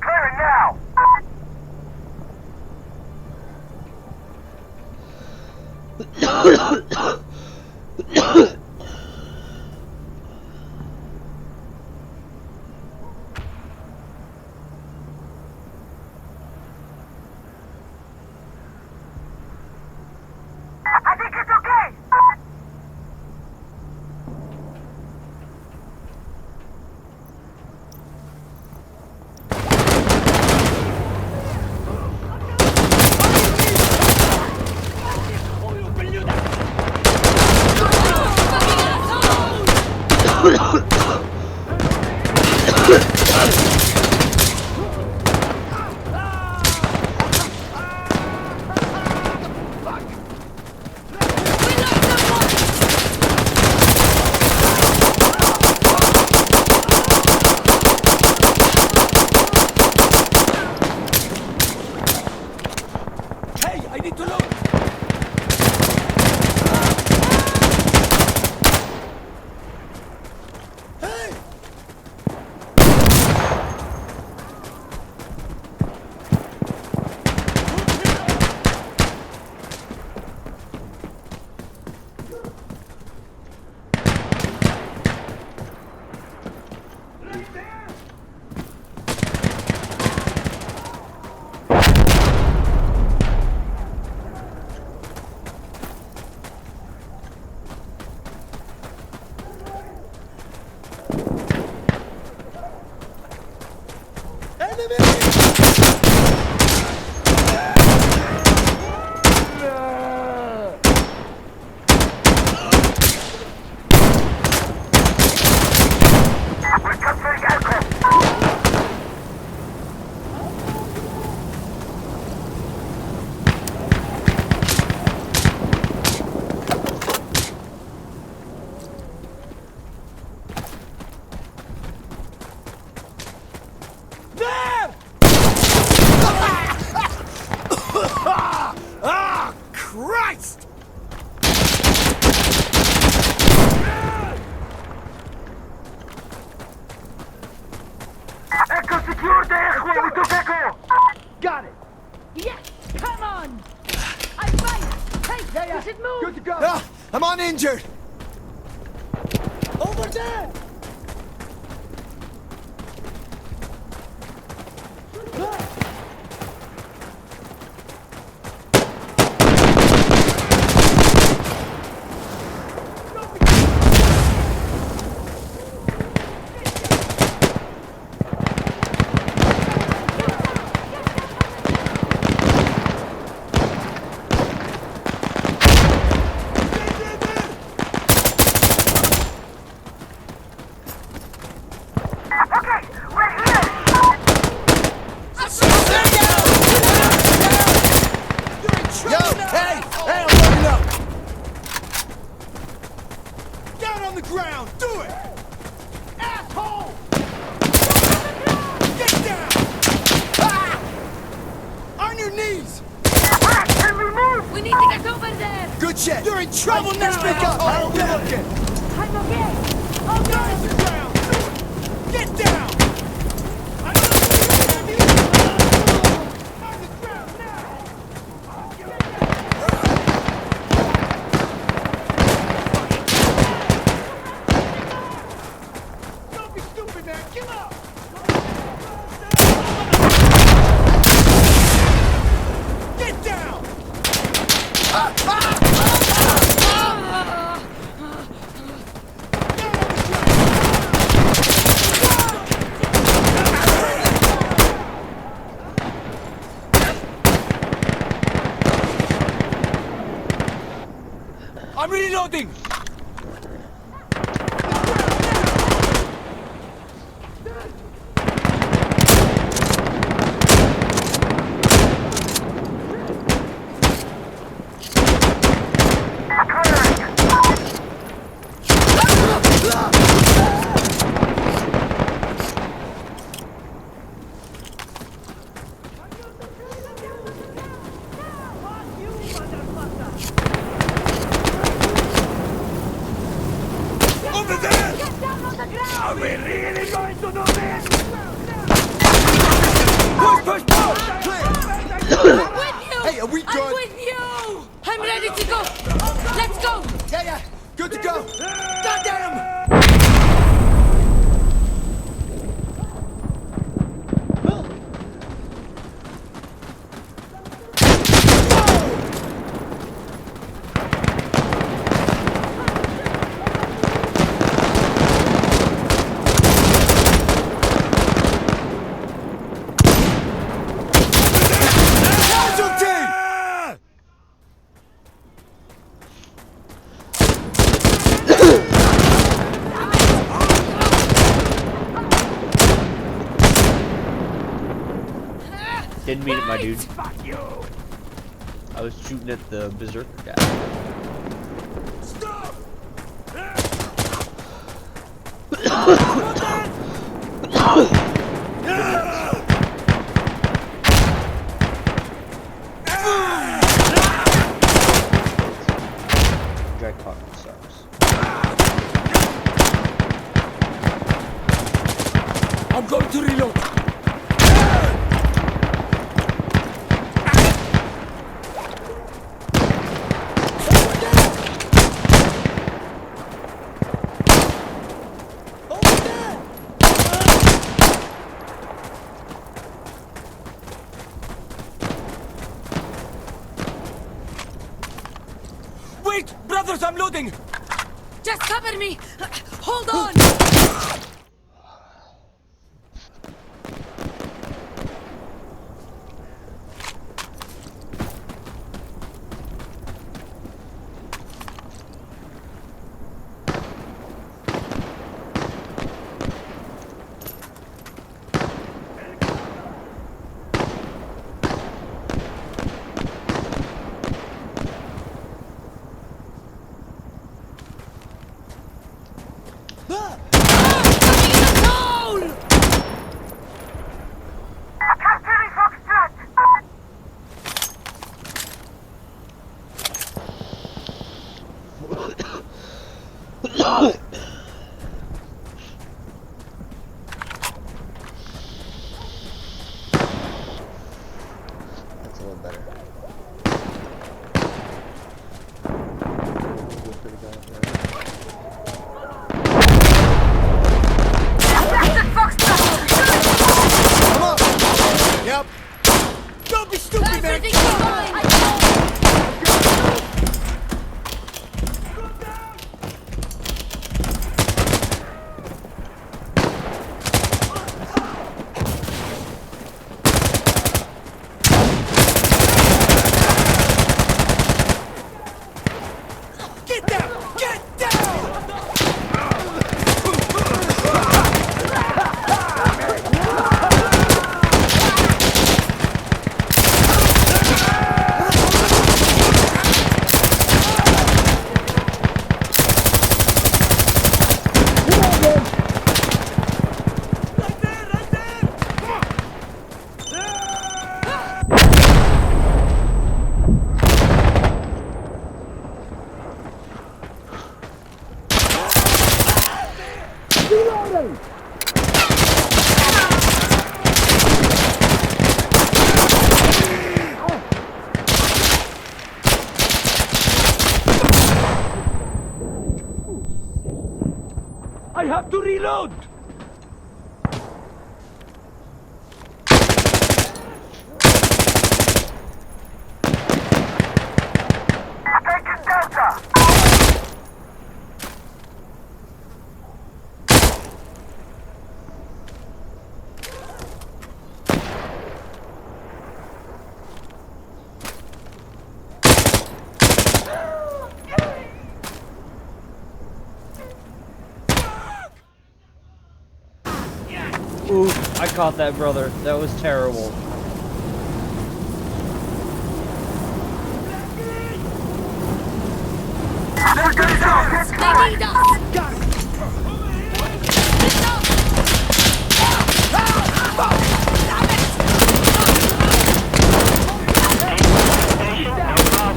Clearing now! I think it's okay! Hey, I need to look! Hey! We're capturing aircraft! There! Ah, Christ! Echo secured the airway! We took Echo! Got it! Yes! Come on! I'm fine! Hey, we should move! Good to go! Ah, I'm uninjured! Over there! Okay, we're here! Yo, hey! Hey, I'm loading up! Down on the ground! Do it! Asshole! Get down! Ah! On your knees! Can we move? We need to get over there! Good shit! You're in trouble now! Speak up! How are we looking? I'm okay! Oh, Down on God! the ground! Get down! On the ground now! Don't be stupid, man! Give up! Get down! I'm reloading! Good to go. Goddamn! Didn't mean it, my dude. Fuck you! I was shooting at the berserker guy. Stop! Dry cotton sucks. I'm going to reload. Wait, brothers, I'm loading. Just cover me! Hold on! Capturing Foxtrot! That's a little better. Captain Foxtrot! Come on. Yep. Don't be stupid, man. Everything's fine! Get down! Get down! I have to reload! Taking Delta! Ooh, I caught that, brother. That was terrible. They're gonna go! Get They caught! need us!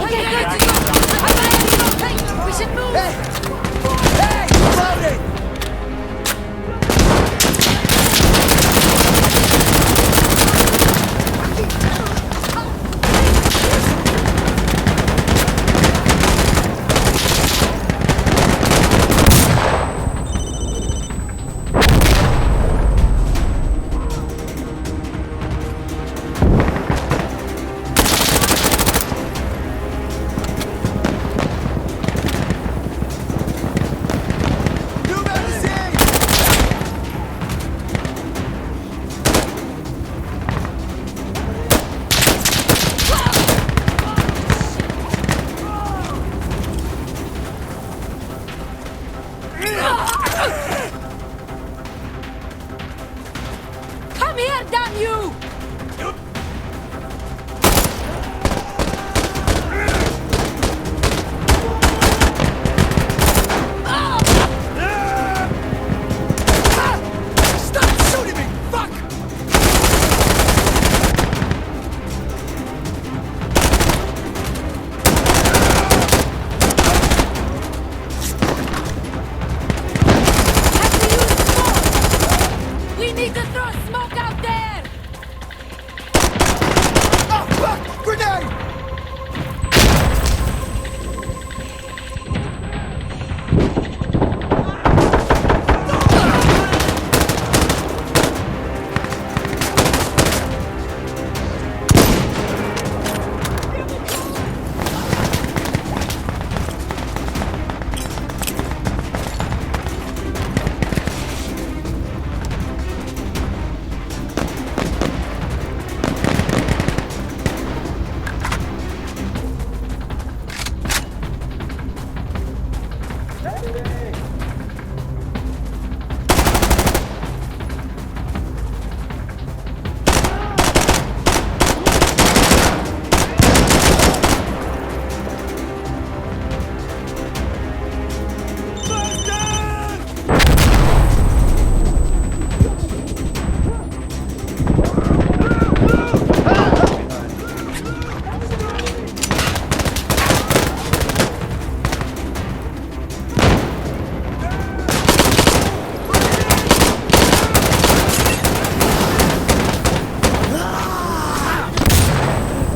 Okay, good to go! Hey, we should move! Hey! Loading! you! Stop shooting me! Fuck! We need to throw smoke out there! Oh, fuck! Grenade!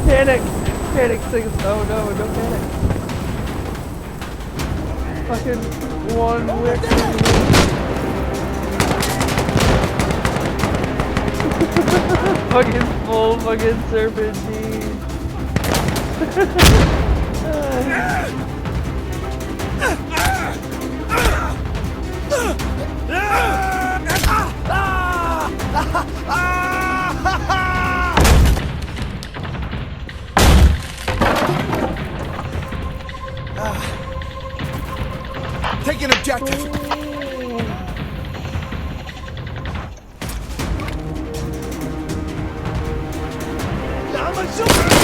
Panic! Panic things. Oh no, don't panic. Fucking one wick. Fucking full fucking serpentine. Take an objective. I'm a